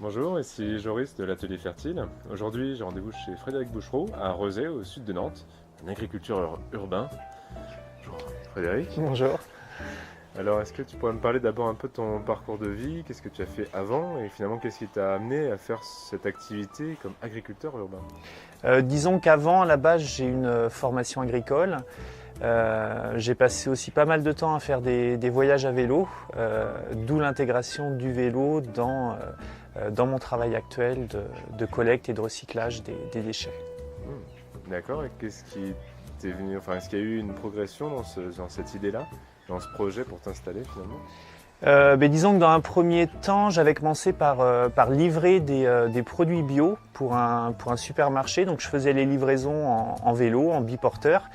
Bonjour, ici Joris de l'Atelier Fertile. Aujourd'hui, j'ai rendez-vous chez Frédéric Bouchereau à Rezé, au sud de Nantes, en agriculture urbain. Bonjour Frédéric. Bonjour. Alors, est-ce que tu pourrais me parler d'abord un peu de ton parcours de vie? Qu'est-ce que tu as fait avant et finalement qu'est-ce qui t'a amené à faire cette activité comme agriculteur urbain? Disons qu'avant, à la base, j'ai une formation agricole. J'ai passé aussi pas mal de temps à faire des voyages à vélo, d'où l'intégration du vélo dans mon travail actuel de collecte et de recyclage des déchets. D'accord, et qu'est-ce qui t'est venu, enfin, est-ce qu'il y a eu une progression dans cette idée-là, dans ce projet pour t'installer finalement? Disons que dans un premier temps, j'avais commencé par livrer des produits bio pour un supermarché. Donc je faisais les livraisons en vélo, en biporteur.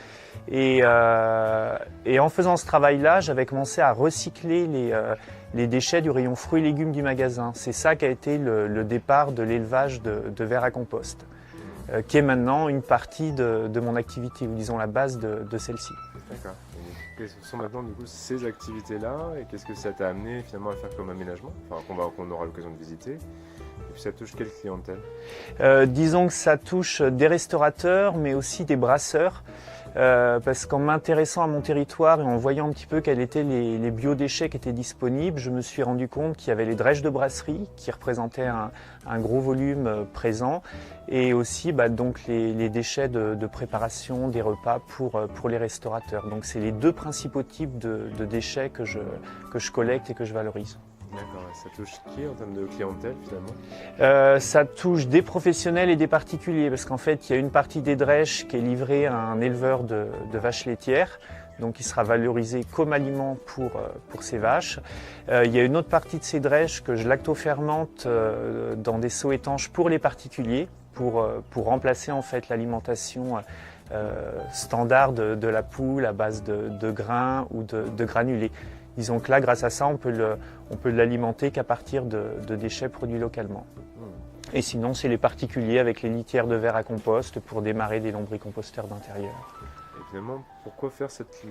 Et en faisant ce travail-là, j'avais commencé à recycler les déchets du rayon fruits et légumes du magasin. C'est ça qui a été le départ de l'élevage de vers à compost, qui est maintenant une partie de mon activité, ou disons la base de celle-ci. D'accord. Et quelles sont maintenant du coup ces activités-là et qu'est-ce que ça t'a amené finalement à faire comme aménagement, enfin qu'on aura l'occasion de visiter? Et puis ça touche quelle clientèle? Disons que ça touche des restaurateurs, mais aussi des brasseurs. Parce qu'en m'intéressant à mon territoire et en voyant un petit peu quels étaient les biodéchets qui étaient disponibles, je me suis rendu compte qu'il y avait les drèches de brasserie qui représentaient un gros volume présent, et aussi donc les déchets de préparation des repas pour les restaurateurs. Donc c'est les deux principaux types de déchets que je collecte et que je valorise. D'accord, et ça touche qui en termes de clientèle finalement? Ça touche des professionnels et des particuliers, parce qu'en fait il y a une partie des drèches qui est livrée à un éleveur de vaches laitières, donc il sera valorisé comme aliment pour ces vaches. Il y a une autre partie de ces drèches que je lactofermente dans des seaux étanches pour les particuliers, pour remplacer en fait l'alimentation standard de la poule à base de grains ou de granulés. Disons que là, grâce à ça, on peut l'alimenter qu'à partir de déchets produits localement. Et sinon, c'est les particuliers avec les litières de vers à compost pour démarrer des lombricomposteurs d'intérieur. Et finalement, pourquoi faire cette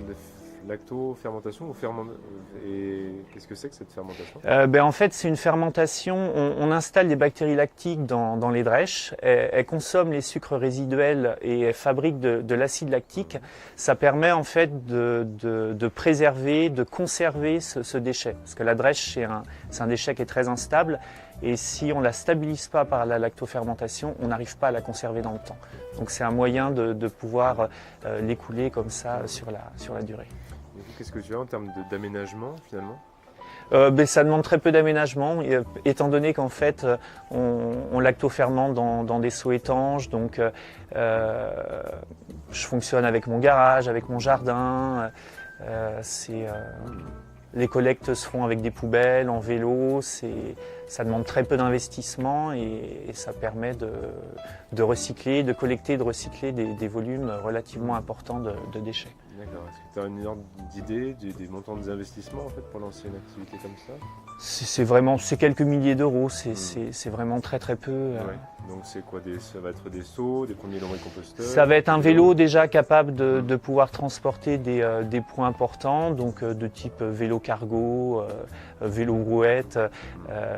lacto-fermentation et qu'est-ce que c'est que cette fermentation? En fait, c'est une fermentation. On installe des bactéries lactiques dans les drèches. Elles consomment les sucres résiduels et elles fabriquent de l'acide lactique. Ça permet en fait de préserver, de conserver ce déchet. Parce que la drèche, c'est un déchet qui est très instable. Et si on ne la stabilise pas par la lactofermentation, on n'arrive pas à la conserver dans le temps. Donc c'est un moyen de pouvoir l'écouler comme ça sur la durée. Qu'est-ce que tu as en termes d'aménagement finalement? Ça demande très peu d'aménagement, étant donné qu'en fait on lactofermente dans des seaux étanches. Donc je fonctionne avec mon garage, avec mon jardin. Les collectes se font avec des poubelles, en vélo. Ça demande très peu d'investissement et ça permet de recycler, de collecter et de recycler des volumes relativement importants de déchets. D'accord. Est-ce que tu as une ordre d'idée des montants des investissements en fait, pour lancer une activité comme ça? C'est quelques milliers d'euros, c'est vraiment très très peu. Ouais. Donc c'est quoi, ça va être des seaux, des premiers lombricomposteurs? Ça va être un vélo déjà capable de pouvoir transporter des poids importants, donc de type vélo cargo, vélo brouette,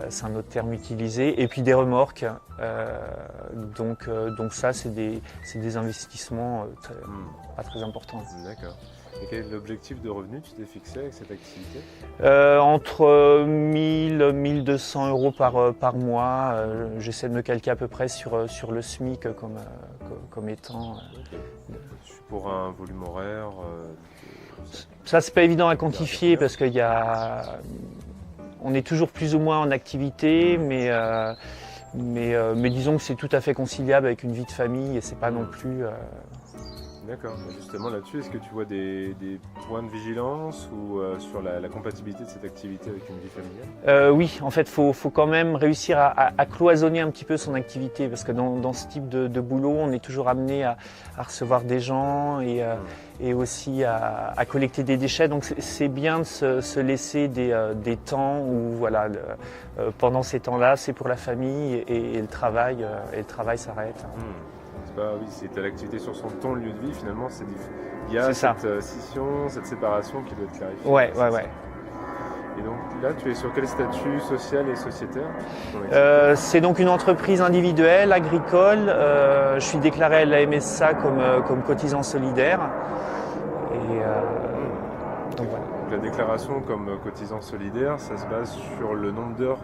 c'est un autre terme utilisé, et puis des remorques. Donc ça c'est des investissements pas très importants. D'accord. Et quel est l'objectif de revenu que tu t'es fixé avec cette activité? Entre 1000 et 1200 euros par mois. J'essaie de me calquer à peu près sur le SMIC comme étant. Pour un volume horaire Ça, c'est pas évident à quantifier parce qu'on est toujours plus ou moins en activité, mais disons que c'est tout à fait conciliable avec une vie de famille et c'est pas non plus. D'accord. Justement là-dessus, est-ce que tu vois des points de vigilance ou sur la compatibilité de cette activité avec une vie familiale? Oui, en fait, faut quand même réussir à cloisonner un petit peu son activité parce que dans ce type de boulot, on est toujours amené à recevoir des gens et aussi à collecter des déchets. Donc c'est bien de se laisser des temps où voilà, pendant ces temps-là, c'est pour la famille et le travail s'arrête. Oui, c'est l'activité sur son temps, lieu de vie, finalement, il y a cette scission, cette séparation qui doit être clarifiée. Ouais. Et donc là, tu es sur quel statut social et sociétaire? C'est donc une entreprise individuelle, agricole. Je suis déclaré à la MSA comme cotisant solidaire. Donc voilà. La déclaration comme cotisant solidaire, ça se base sur le nombre d'heures.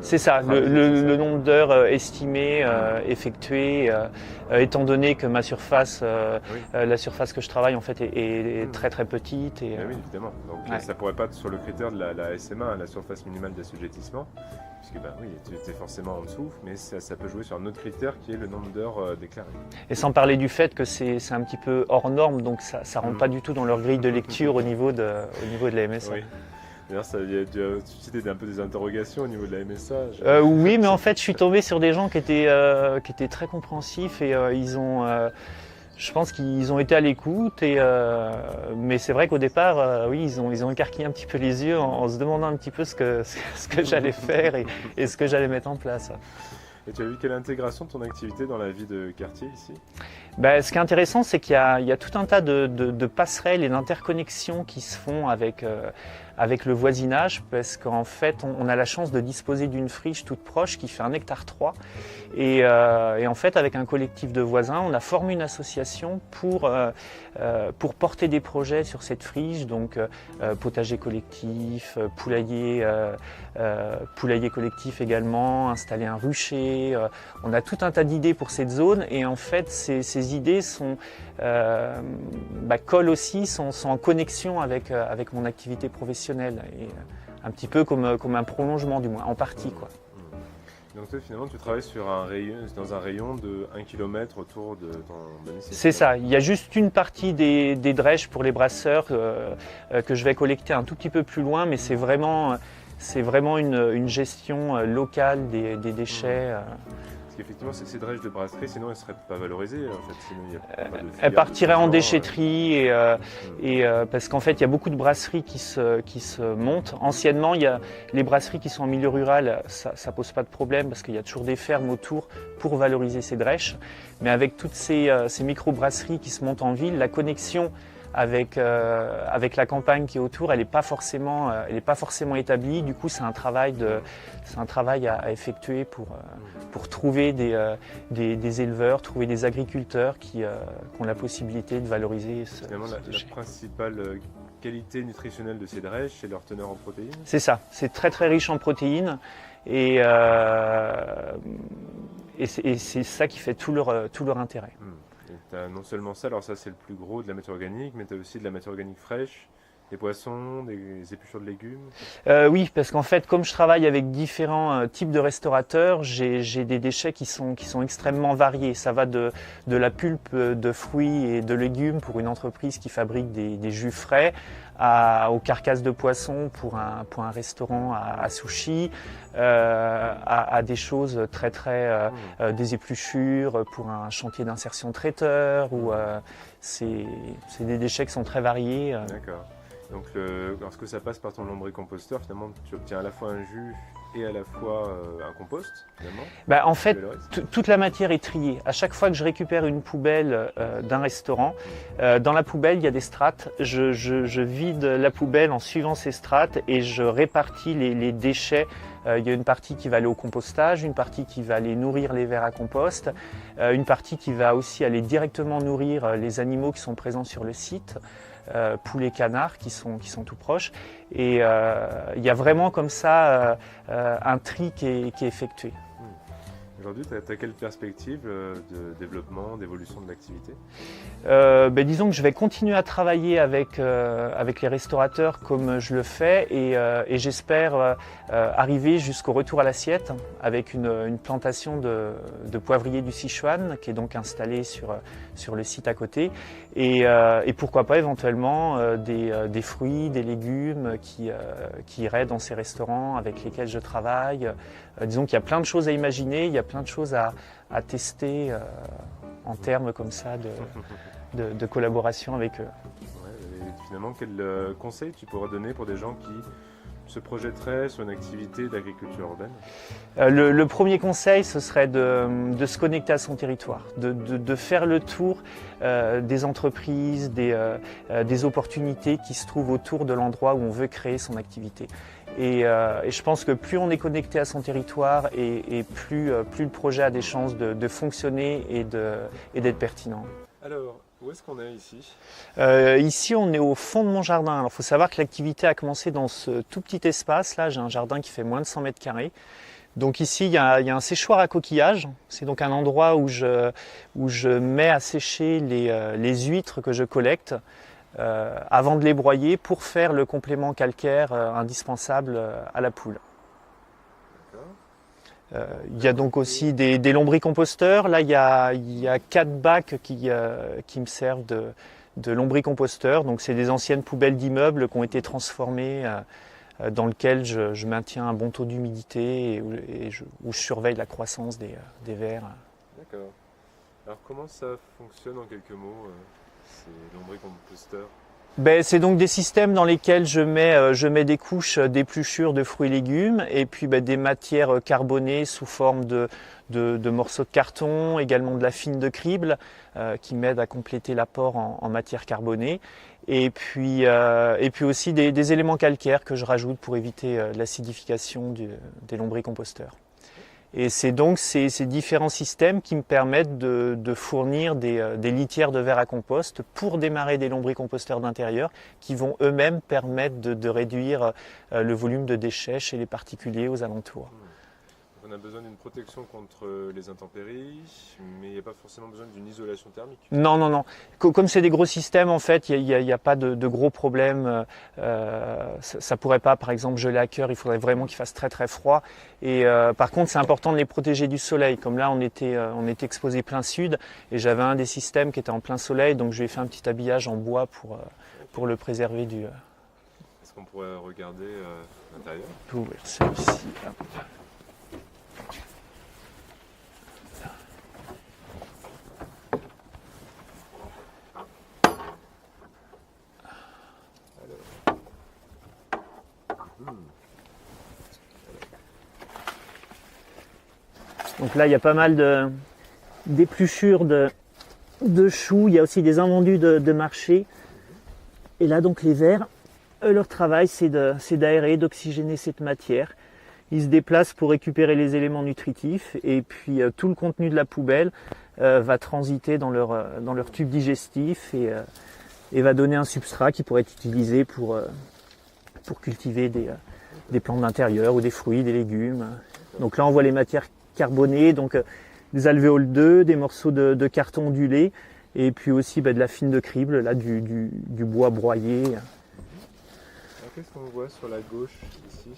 C'est ça, le nombre d'heures estimées, effectuées, étant donné que ma surface, la surface que je travaille en fait est très très petite. Et, oui, évidemment. Donc ça pourrait pas être sur le critère de la SMA, la surface minimale d'assujettissement, puisque oui, tu es forcément en dessous, mais ça peut jouer sur un autre critère qui est le nombre d'heures déclarées. Et sans parler du fait que c'est un petit peu hors norme, donc ça ne rentre pas du tout dans leur grille de lecture au niveau de la MSA. Oui. D'ailleurs, tu as suscité un peu des interrogations au niveau de la MSA. Oui, mais en fait, je suis tombé sur des gens qui étaient très compréhensifs et je pense qu'ils ont été à l'écoute. Mais c'est vrai qu'au départ, oui, ils ont écarquillé un petit peu les yeux en se demandant un petit peu ce que j'allais faire et ce que j'allais mettre en place. Et tu as vu quelle intégration de ton activité dans la vie de quartier ici? Ce qui est intéressant, c'est qu'il y a tout un tas de passerelles et d'interconnexions qui se font avec le voisinage, parce qu'en fait, on a la chance de disposer d'une friche toute proche qui fait 1,3 hectare. Et en fait, avec un collectif de voisins, on a formé une association pour porter des projets sur cette friche, donc potager collectif, poulailler collectif également, installer un rucher. On a tout un tas d'idées pour cette zone, et en fait, ces idées collent aussi, sont en connexion avec mon activité professionnelle, et un petit peu comme un prolongement du moins, en partie, quoi. Donc toi, finalement, tu travailles dans un rayon de 1 km autour de ton domicile. C'est ça, il y a juste une partie des drèches pour les brasseurs que je vais collecter un tout petit peu plus loin, mais c'est vraiment une gestion locale des déchets. Parce qu'effectivement, ces drèches de brasserie, sinon elles ne seraient pas valorisées. En fait, sinon, elles partiraient en déchetterie, parce qu'en fait, il y a beaucoup de brasseries qui se montent. Anciennement, il y a les brasseries qui sont en milieu rural, ça ne pose pas de problème, parce qu'il y a toujours des fermes autour pour valoriser ces drèches. Mais avec toutes ces micro-brasseries qui se montent en ville, la connexion avec la campagne qui est autour, elle n'est pas forcément établie. Du coup, c'est un travail à effectuer pour trouver des éleveurs, trouver des agriculteurs qui ont la possibilité de valoriser ce déchet. La principale qualité nutritionnelle de ces drèches, c'est leur teneur en protéines. C'est ça, c'est très très riche en protéines, et c'est ça qui fait tout leur intérêt. Tu as non seulement ça, alors ça c'est le plus gros de la matière organique, mais tu as aussi de la matière organique fraîche, des poissons, des épluchures de légumes. Oui, parce qu'en fait, comme je travaille avec différents types de restaurateurs, j'ai des déchets qui sont extrêmement variés. Ça va de la pulpe de fruits et de légumes pour une entreprise qui fabrique des jus frais, aux carcasses de poissons pour un restaurant à sushi, à des choses des épluchures pour un chantier d'insertion traiteur, ou c'est des déchets qui sont très variés. D'accord. Donc lorsque ça passe par ton lombricomposteur, finalement tu obtiens à la fois un jus et à la fois un compost, finalement. En fait, toute la matière est triée. À chaque fois que je récupère une poubelle d'un restaurant, dans la poubelle il y a des strates. Je vide la poubelle en suivant ces strates et je répartis les déchets. Il y a une partie qui va aller au compostage, une partie qui va aller nourrir les vers à compost, une partie qui va aussi aller directement nourrir les animaux qui sont présents sur le site. Poulets, canards qui sont tout proches, et il y a vraiment comme ça un tri qui est effectué. Aujourd'hui, tu as quelle perspective de développement, d'évolution de l'activité? Disons que je vais continuer à travailler avec les restaurateurs comme je le fais, et j'espère arriver jusqu'au retour à l'assiette avec une plantation de poivrier du Sichuan qui est donc installée sur le site à côté, et pourquoi pas éventuellement des fruits, des légumes qui iraient dans ces restaurants avec lesquels je travaille. Disons qu'il y a plein de choses à imaginer, il y a plein de choses à tester en termes comme ça de collaboration avec eux. Ouais, et finalement, quel conseil tu pourrais donner pour des gens qui se projetteraient sur une activité d'agriculture urbaine? Le premier conseil, ce serait de se connecter à son territoire, de faire le tour des entreprises, des opportunités qui se trouvent autour de l'endroit où on veut créer son activité. Et je pense que plus on est connecté à son territoire et plus le projet a des chances de fonctionner et d'être pertinent. Alors, où est-ce qu'on est ici? Ici, on est au fond de mon jardin. Alors, il faut savoir que l'activité a commencé dans ce tout petit espace. Là, j'ai un jardin qui fait moins de 100 mètres carrés. Donc ici, il y a un séchoir à coquillages. C'est donc un endroit où je mets à sécher les huîtres que je collecte avant de les broyer pour faire le complément calcaire indispensable à la poule. Il y a donc aussi des lombricomposteurs. Là, il y a 4 bacs qui me servent de lombricomposteurs. Donc, c'est des anciennes poubelles d'immeubles qui ont été transformées, dans lesquelles je maintiens un bon taux d'humidité et où je surveille la croissance des vers. D'accord. Alors, comment ça fonctionne en quelques mots, ces lombricomposteurs? C'est donc des systèmes dans lesquels je mets des couches d'épluchures de fruits et légumes et puis des matières carbonées sous forme de morceaux de carton, également de la fine de crible qui m'aide à compléter l'apport en matière carbonée et puis aussi des éléments calcaires que je rajoute pour éviter l'acidification des lombricomposteurs. Et c'est donc ces différents systèmes qui me permettent de fournir des litières de verre à compost pour démarrer des lombricomposteurs d'intérieur qui vont eux-mêmes permettre de réduire le volume de déchets chez les particuliers aux alentours. On a besoin d'une protection contre les intempéries, mais il n'y a pas forcément besoin d'une isolation thermique. Non, non, non. Comme c'est des gros systèmes, en fait, il n'y a pas de gros problèmes. Ça pourrait pas, par exemple, geler à cœur. Il faudrait vraiment qu'il fasse très très froid. Et par contre, c'est important de les protéger du soleil. Comme là, on était exposé plein sud, et j'avais un des systèmes qui était en plein soleil, donc je lui ai fait un petit habillage en bois pour le préserver du. Est-ce qu'on pourrait regarder l'intérieur? Je peux ouvrir celui-ci. Donc là, il y a pas mal d'épluchures de choux. Il y a aussi des invendus de marché. Et là, donc, les vers, leur travail, c'est d'aérer, d'oxygéner cette matière. Ils se déplacent pour récupérer les éléments nutritifs. Et puis, tout le contenu de la poubelle va transiter dans leur tube digestif et va donner un substrat qui pourrait être utilisé pour cultiver des plantes d'intérieur ou des fruits, des légumes. Donc là, on voit les matières carbonées, donc des alvéoles 2, des morceaux de carton ondulé et puis aussi de la fine de crible, là du bois broyé. Alors, qu'est-ce qu'on voit sur la gauche ici,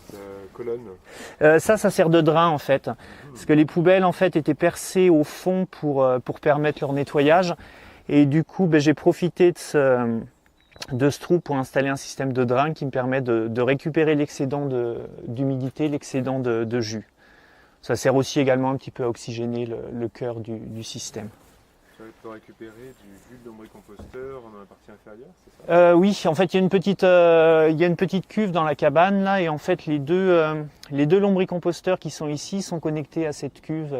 cette colonne? Ça sert de drain en fait, parce que les poubelles en fait étaient percées au fond pour permettre leur nettoyage et du coup j'ai profité de ce trou pour installer un système de drain qui me permet de récupérer l'excédent d'humidité, l'excédent de jus. Ça sert aussi également un petit peu à oxygéner le cœur du système. Tu peux récupérer du jus de lombricomposteur dans la partie inférieure, c'est ça? Oui, en fait il y a une petite cuve dans la cabane là et en fait les deux lombricomposteurs qui sont ici sont connectés à cette cuve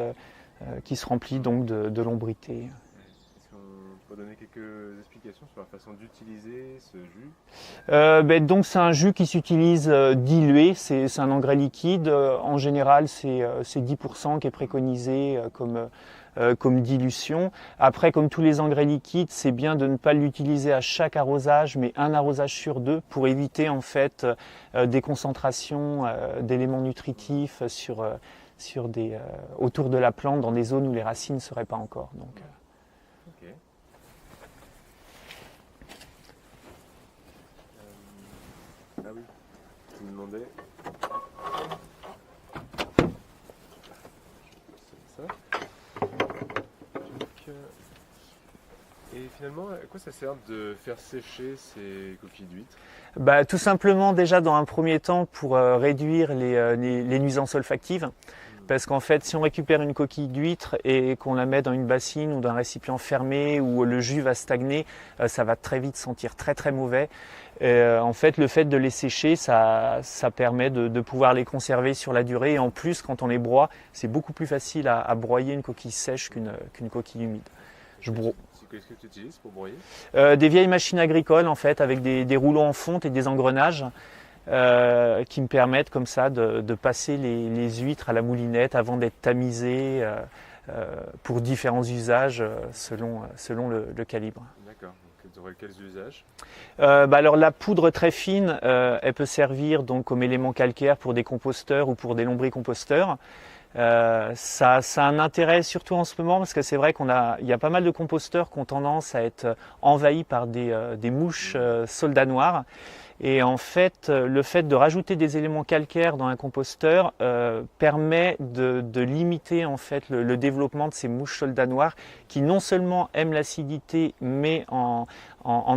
qui se remplit donc de lombrités. Est-ce qu'on peut donner quelques explications sur la façon d'utiliser ce jus? Donc c'est un jus qui s'utilise dilué, c'est un engrais liquide. En général c'est 10% qui est préconisé comme dilution. Après, comme tous les engrais liquides, c'est bien de ne pas l'utiliser à chaque arrosage, mais un arrosage sur 2 pour éviter en fait des concentrations d'éléments nutritifs autour de la plante dans des zones où les racines ne seraient pas encore. Donc, Ok. Ah oui, tu me demandais. C'est ça. Et finalement, à quoi ça sert de faire sécher ces coquilles d'huîtres? Tout simplement déjà dans un premier temps pour réduire les nuisances olfactives. Parce qu'en fait, si on récupère une coquille d'huître et qu'on la met dans une bassine ou dans un récipient fermé où le jus va stagner, ça va très vite sentir très très mauvais. En fait, le fait de les sécher, ça permet de pouvoir les conserver sur la durée. Et en plus, quand on les broie, c'est beaucoup plus facile à broyer une coquille sèche qu'une coquille humide. Qu'est-ce que tu utilises pour broyer? Des vieilles machines agricoles en fait, avec des rouleaux en fonte et des engrenages. qui me permettent comme ça de passer les huîtres à la moulinette avant d'être tamisées pour différents usages selon le calibre. D'accord. Donc, tu aurais quels usages? Alors la poudre très fine, elle peut servir donc comme élément calcaire pour des composteurs ou pour des lombricomposteurs. Ça a un intérêt surtout en ce moment parce que c'est vrai il y a pas mal de composteurs qui ont tendance à être envahis par des mouches soldats noirs. Et en fait, le fait de rajouter des éléments calcaires dans un composteur permet de limiter en fait le développement de ces mouches soldats noirs qui non seulement aiment l'acidité mais en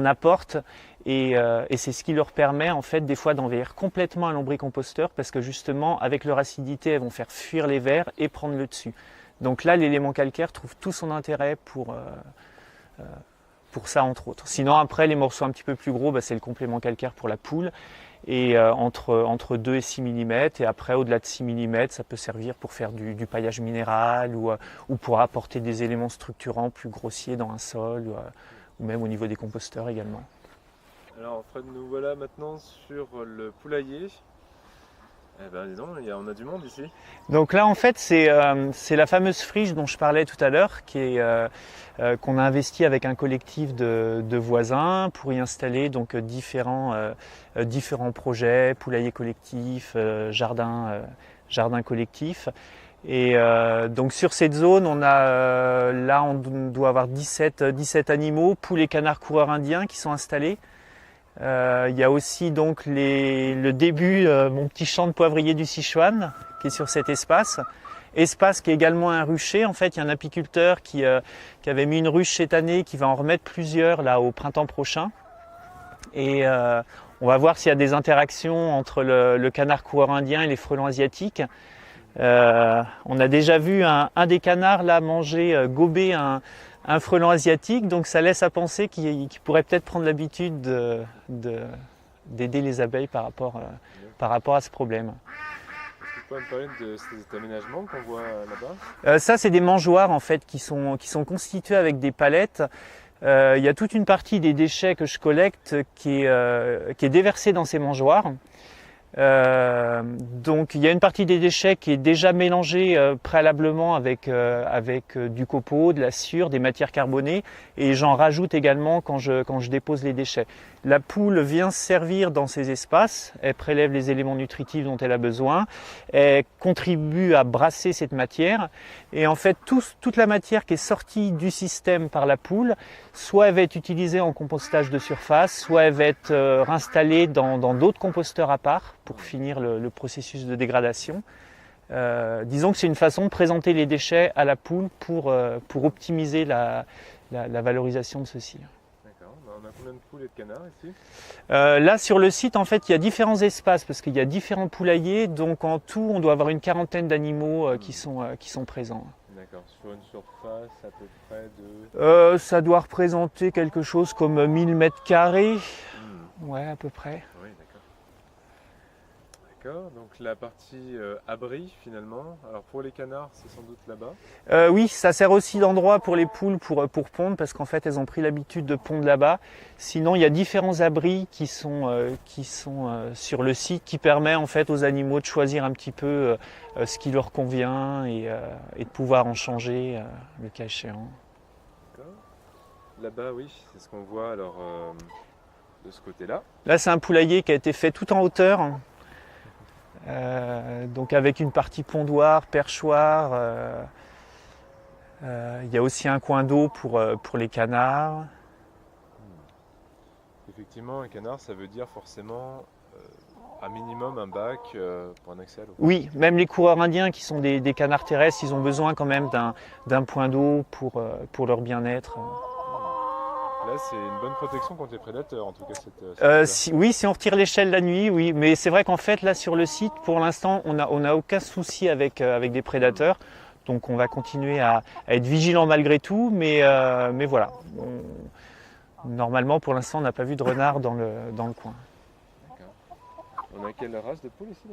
apportent. Et c'est ce qui leur permet en fait des fois d'envahir complètement un lombricomposteur parce que justement avec leur acidité elles vont faire fuir les vers et prendre le dessus. Donc là l'élément calcaire trouve tout son intérêt pour ça entre autres. Sinon après les morceaux un petit peu plus gros c'est le complément calcaire pour la poule et entre 2 et 6 mm et après au-delà de 6 mm ça peut servir pour faire du paillage minéral ou pour apporter des éléments structurants plus grossiers dans un sol ou même au niveau des composteurs également. Alors Fred, nous voilà maintenant sur le poulailler. Eh ben dis donc, on a du monde ici. Donc là en fait c'est la fameuse friche dont je parlais tout à l'heure qu'on a investi avec un collectif de voisins pour y installer donc différents projets, poulailler collectif, jardin collectif. Et donc sur cette zone on doit avoir 17 animaux, poules et canards coureurs indiens qui sont installés. Il y a aussi donc le début, mon petit champ de poivrier du Sichuan qui est sur cet espace qui est également un rucher. En fait, il y a un apiculteur qui avait mis une ruche cette année, qui va en remettre plusieurs là au printemps prochain. Et on va voir s'il y a des interactions entre le canard coureur indien et les frelons asiatiques. On a déjà vu un des canards là gober un frelon asiatique, donc ça laisse à penser qu'il pourrait peut-être prendre l'habitude d'aider les abeilles par rapport à ce problème. Est-ce que tu peux me parler de cet aménagement qu'on voit là-bas? Ça, c'est des mangeoires en fait qui sont constitués avec des palettes. Il y a toute une partie des déchets que je collecte qui est déversée dans ces mangeoires. Donc il y a une partie des déchets qui est déjà mélangée préalablement avec du copeaux, de la sciure, des matières carbonées et j'en rajoute également quand je dépose les déchets. La poule vient se servir dans ces espaces, elle prélève les éléments nutritifs dont elle a besoin, elle contribue à brasser cette matière et en fait toute la matière qui est sortie du système par la poule, soit elle va être utilisée en compostage de surface, soit elle va être réinstallée dans d'autres composteurs à part pour finir le processus de dégradation. Disons que c'est une façon de présenter les déchets à la poule pour optimiser la valorisation de ceux-ci. D'accord. On a combien de poules et de canards ici? Là sur le site en fait il y a différents espaces parce qu'il y a différents poulaillers, donc en tout on doit avoir une quarantaine d'animaux qui sont présents. D'accord. Sur une surface à peu près de... ça doit représenter quelque chose comme 1000 m². Ouais, à peu près. Oui, d'accord. D'accord, donc la partie abri finalement. Alors pour les canards, c'est sans doute là-bas. Oui, ça sert aussi d'endroit pour les poules pour pondre parce qu'en fait elles ont pris l'habitude de pondre là-bas. Sinon il y a différents abris qui sont sur le site qui permet en fait aux animaux de choisir un petit peu ce qui leur convient et de pouvoir en changer le cas échéant. D'accord. Là-bas, oui, c'est ce qu'on voit alors de ce côté-là. Là c'est un poulailler qui a été fait tout en hauteur. Donc avec une partie pondoir, perchoir, il y a aussi un coin d'eau pour les canards. Effectivement, un canard, ça veut dire forcément un minimum un bac pour un accès à l'eau. Oui, même les coureurs indiens qui sont des canards terrestres, ils ont besoin quand même d'un point d'eau pour leur bien-être. Là, c'est une bonne protection contre les prédateurs, en tout cas. Oui, si on retire l'échelle la nuit, oui. Mais c'est vrai qu'en fait, là, sur le site, pour l'instant, on n'a aucun souci avec des prédateurs. Donc, on va continuer à être vigilant malgré tout. Mais voilà. Normalement, pour l'instant, on n'a pas vu de renard dans le coin. D'accord. On a quelle race de poule ici?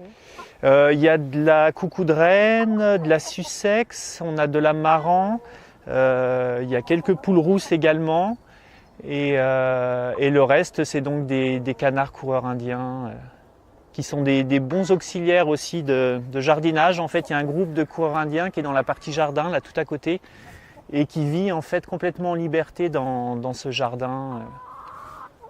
Il y a de la coucou de reine, de la Sussex, on a de la Marran. Il y a quelques poules rousses également. Et le reste, c'est donc des canards coureurs indiens qui sont des bons auxiliaires aussi de jardinage. En fait, il y a un groupe de coureurs indiens qui est dans la partie jardin, là tout à côté, et qui vit en fait complètement en liberté dans ce jardin.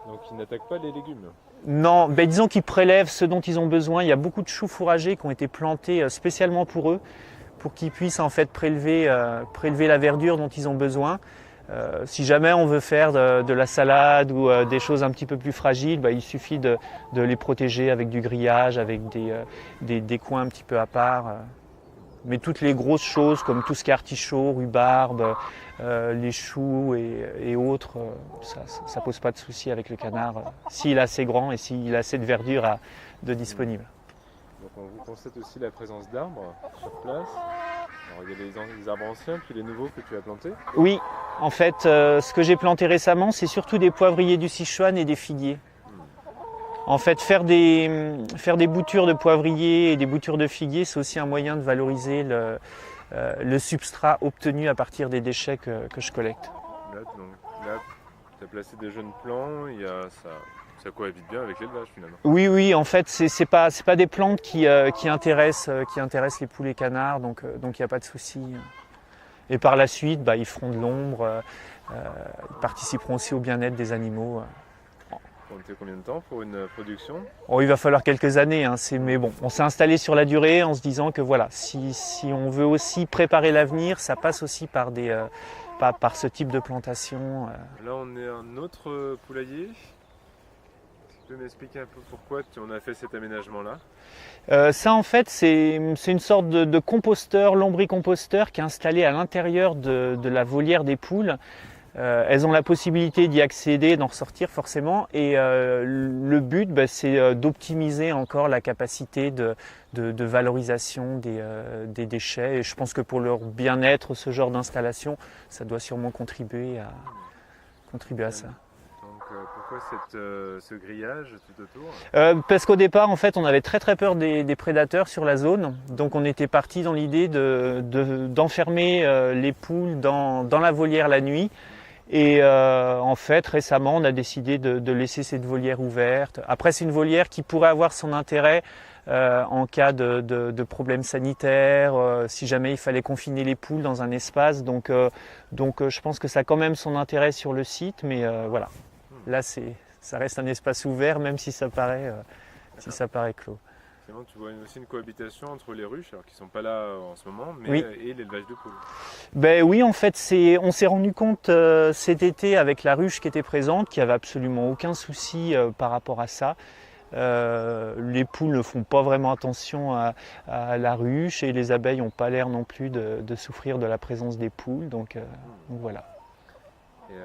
Donc ils n'attaquent pas les légumes? Non, ben, disons qu'ils prélèvent ce dont ils ont besoin. Il y a beaucoup de choux fourragers qui ont été plantés spécialement pour eux, pour qu'ils puissent en fait prélever la verdure dont ils ont besoin. Si jamais on veut faire de la salade ou des choses un petit peu plus fragiles, il suffit de les protéger avec du grillage, avec des coins un petit peu à part. Mais toutes les grosses choses comme tout ce qui est artichaut, rhubarbe, les choux et autres, ça pose pas de souci avec le canard, s'il est assez grand et s'il a assez de verdure de disponible. Donc on constate aussi la présence d'arbres sur place. Alors, il y a les arbres anciens puis les nouveaux que tu as plantés. Oui, en fait, ce que j'ai planté récemment, c'est surtout des poivriers du Sichuan et des figuiers. En fait, faire des boutures de poivriers et des boutures de figuiers, c'est aussi un moyen de valoriser le substrat obtenu à partir des déchets que je collecte. Là, tu as placé des jeunes plants, ça cohabite bien avec l'élevage finalement. Oui, en fait, c'est pas des plantes qui intéressent les poules et canards, donc il n'y a pas de souci. Et par la suite, ils feront de l'ombre, ils participeront aussi au bien-être des animaux. On fait combien de temps pour une production? Il va falloir quelques années, mais bon, on s'est installé sur la durée en se disant que voilà, si on veut aussi préparer l'avenir, ça passe aussi par ce type de plantation. Là, on est un autre poulailler. Tu peux m'expliquer un peu pourquoi on a fait cet aménagement-là? Ça, en fait, c'est une sorte de composteur, lombricomposteur qui est installé à l'intérieur de la volière des poules. Elles ont la possibilité d'y accéder, d'en ressortir forcément, et le but c'est d'optimiser encore la capacité de valorisation des déchets, et je pense que pour leur bien-être, ce genre d'installation, ça doit sûrement contribuer à ça. Donc pourquoi ce grillage tout autour? Parce qu'au départ, en fait, on avait très peur des prédateurs sur la zone, donc on était parti dans l'idée d'enfermer les poules dans la volière la nuit. Et en fait, récemment, on a décidé de laisser cette volière ouverte. Après, c'est une volière qui pourrait avoir son intérêt en cas de problèmes sanitaires, si jamais il fallait confiner les poules dans un espace. Donc je pense que ça a quand même son intérêt sur le site, mais voilà. Là, ça reste un espace ouvert, même si ça paraît clos. Tu vois aussi une cohabitation entre les ruches, alors qui ne sont pas là en ce moment, mais oui. Et l'élevage de poules. Oui, en fait, on s'est rendu compte cet été avec la ruche qui était présente, qu'il n'y avait absolument aucun souci par rapport à ça. Les poules ne font pas vraiment attention à la ruche et les abeilles n'ont pas l'air non plus de souffrir de la présence des poules, donc voilà. Et il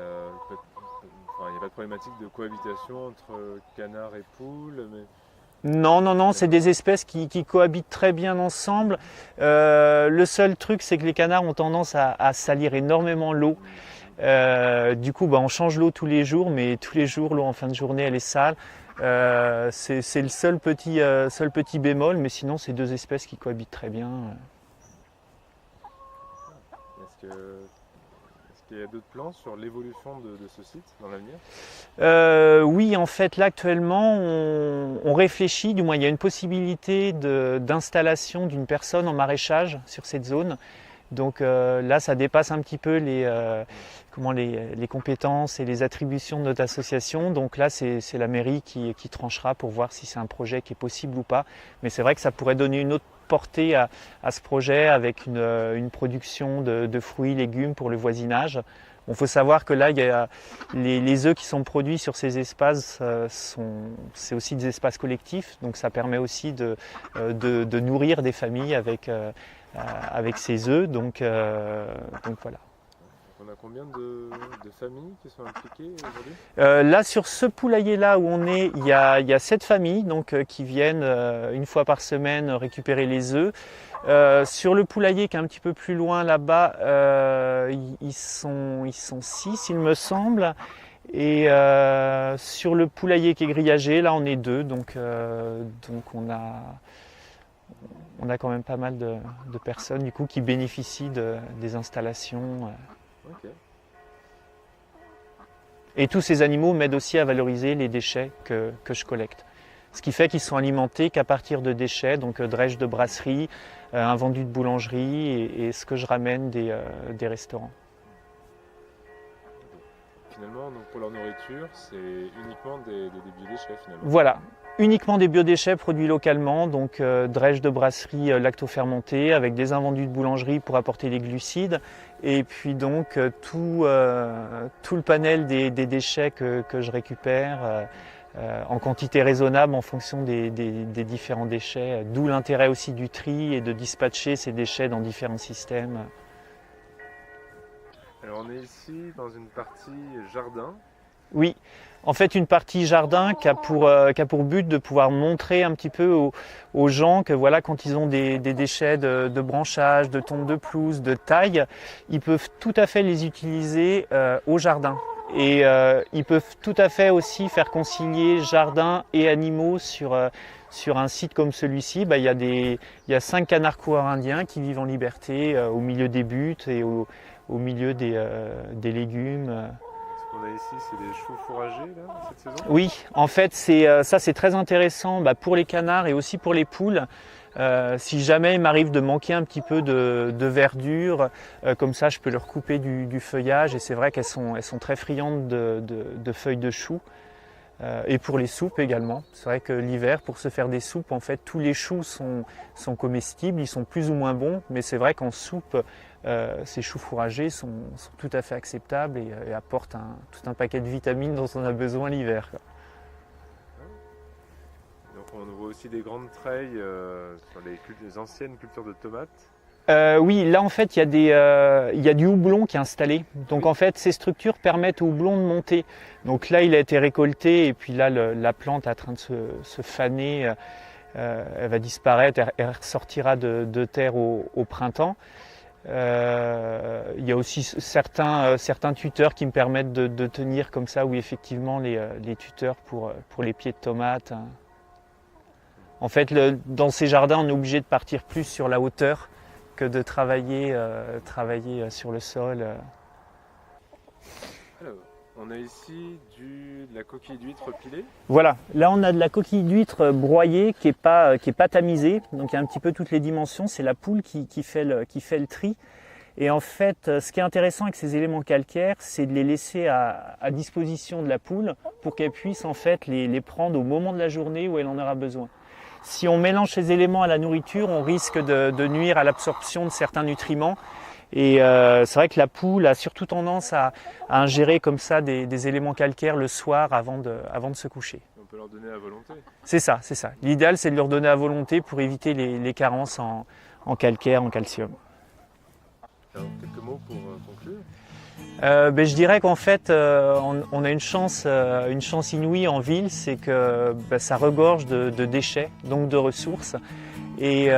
n'y a pas de problématique de cohabitation entre canards et poules, mais... Non, c'est des espèces qui cohabitent très bien ensemble. Le seul truc, c'est que les canards ont tendance à salir énormément l'eau. Du coup, on change l'eau tous les jours, mais tous les jours, l'eau en fin de journée, elle est sale. C'est le seul petit bémol, mais sinon, c'est deux espèces qui cohabitent très bien. Est-ce qu'il y a d'autres plans sur l'évolution de ce site dans l'avenir? Oui, en fait, là actuellement, on réfléchit, du moins il y a une possibilité d'installation d'une personne en maraîchage sur cette zone. Donc là, ça dépasse un petit peu les compétences et les attributions de notre association. Donc là, c'est la mairie qui tranchera pour voir si c'est un projet qui est possible ou pas. Mais c'est vrai que ça pourrait donner une autre portée à ce projet avec une production de fruits, légumes pour le voisinage. Il faut savoir que là, il y a les œufs qui sont produits sur ces espaces, c'est aussi des espaces collectifs. Donc ça permet aussi de nourrir des familles avec ces œufs. Donc voilà. On a combien de familles qui sont impliquées aujourd'hui? Là, sur ce poulailler-là où on est, il y a 7 familles qui viennent une fois par semaine récupérer les œufs. Sur le poulailler qui est un petit peu plus loin là-bas, ils sont 6 il me semble. Et sur le poulailler qui est grillagé, là on est 2. Donc on a quand même pas mal de personnes du coup qui bénéficient des installations. Okay. Et tous ces animaux m'aident aussi à valoriser les déchets que je collecte. Ce qui fait qu'ils sont alimentés qu'à partir de déchets, donc drèche de brasserie, invendus de boulangerie et ce que je ramène des restaurants. Finalement, donc pour leur nourriture, c'est uniquement des biodéchets finalement. Voilà, uniquement des biodéchets produits localement, donc drèche de brasserie lacto-fermentée avec des invendus de boulangerie pour apporter des glucides. Et puis donc tout le panel des déchets que je récupère en quantité raisonnable en fonction des différents déchets. D'où l'intérêt aussi du tri et de dispatcher ces déchets dans différents systèmes. Alors on est ici dans une partie jardin. Oui, en fait une partie jardin qui a pour but de pouvoir montrer un petit peu aux gens que voilà, quand ils ont des déchets de branchage, de tonte de pelouse, de taille, ils peuvent tout à fait les utiliser au jardin. Et ils peuvent tout à fait aussi faire concilier jardin et animaux sur un site comme celui-ci. Il y a 5 canards coureurs indiens qui vivent en liberté au milieu des buttes et au milieu des légumes. Ce qu'on a ici, c'est des choux fourragés là, cette saison? Oui, en fait, ça c'est très intéressant pour les canards et aussi pour les poules. Si jamais il m'arrive de manquer un petit peu de verdure, comme ça je peux leur couper du feuillage et c'est vrai qu'elles sont très friandes de feuilles de choux. Et pour les soupes également. C'est vrai que l'hiver, pour se faire des soupes, en fait, tous les choux sont comestibles, ils sont plus ou moins bons, mais c'est vrai qu'en soupe, ces choux fourragés sont tout à fait acceptables et apportent tout un paquet de vitamines dont on a besoin l'hiver. Donc on voit aussi des grandes treilles sur les anciennes cultures de tomates. Oui, là en fait il y a du houblon qui est installé. Donc en fait ces structures permettent au houblon de monter. Donc là il a été récolté et puis là la plante est en train de se faner. Elle va disparaître, elle ressortira de terre au printemps. Il y a aussi certains tuteurs qui me permettent de tenir comme ça, oui effectivement les tuteurs pour les pieds de tomates. En fait dans ces jardins on est obligé de partir plus sur la hauteur que de travailler sur le sol. Alors, on a ici de la coquille d'huître pilée. Voilà, là on a de la coquille d'huître broyée qui est pas tamisée, donc il y a un petit peu toutes les dimensions, c'est la poule qui fait le tri. Et en fait, ce qui est intéressant avec ces éléments calcaires, c'est de les laisser à disposition de la poule pour qu'elle puisse en fait les prendre au moment de la journée où elle en aura besoin. Si on mélange ces éléments à la nourriture, on risque de nuire à l'absorption de certains nutriments. Et c'est vrai que la poule a surtout tendance à ingérer comme ça des éléments calcaires le soir avant de se coucher. On peut leur donner à volonté. C'est ça. L'idéal, c'est de leur donner à volonté pour éviter les carences en calcaire, en calcium. Alors, quelques mots pour conclure. Je dirais qu'en fait, on a une chance inouïe en ville, c'est que ça regorge de déchets, donc de ressources. Et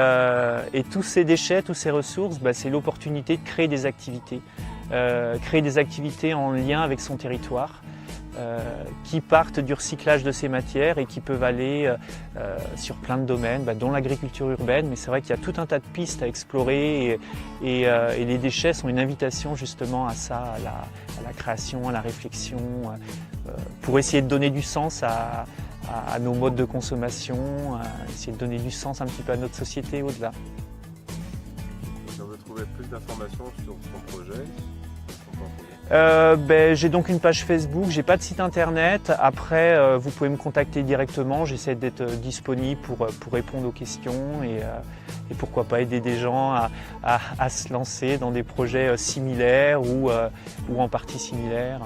tous ces déchets, toutes ces ressources, c'est l'opportunité de créer des activités. Créer des activités en lien avec son territoire, qui partent du recyclage de ces matières et qui peuvent aller sur plein de domaines, dont l'agriculture urbaine. Mais c'est vrai qu'il y a tout un tas de pistes à explorer et les déchets sont une invitation justement à ça, à la création, à la réflexion, pour essayer de donner du sens à nos modes de consommation, essayer de donner du sens un petit peu à notre société au-delà. Si on veut trouver plus d'informations sur ton projet, j'ai donc une page Facebook, j'ai pas de site internet. Après, vous pouvez me contacter directement. J'essaie d'être disponible pour répondre aux questions et pourquoi pas aider des gens à se lancer dans des projets similaires ou en partie similaires.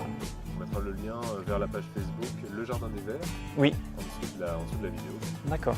On mettra le lien vers la page Facebook Le Jardin des Verts. Oui. En dessous de la vidéo. D'accord.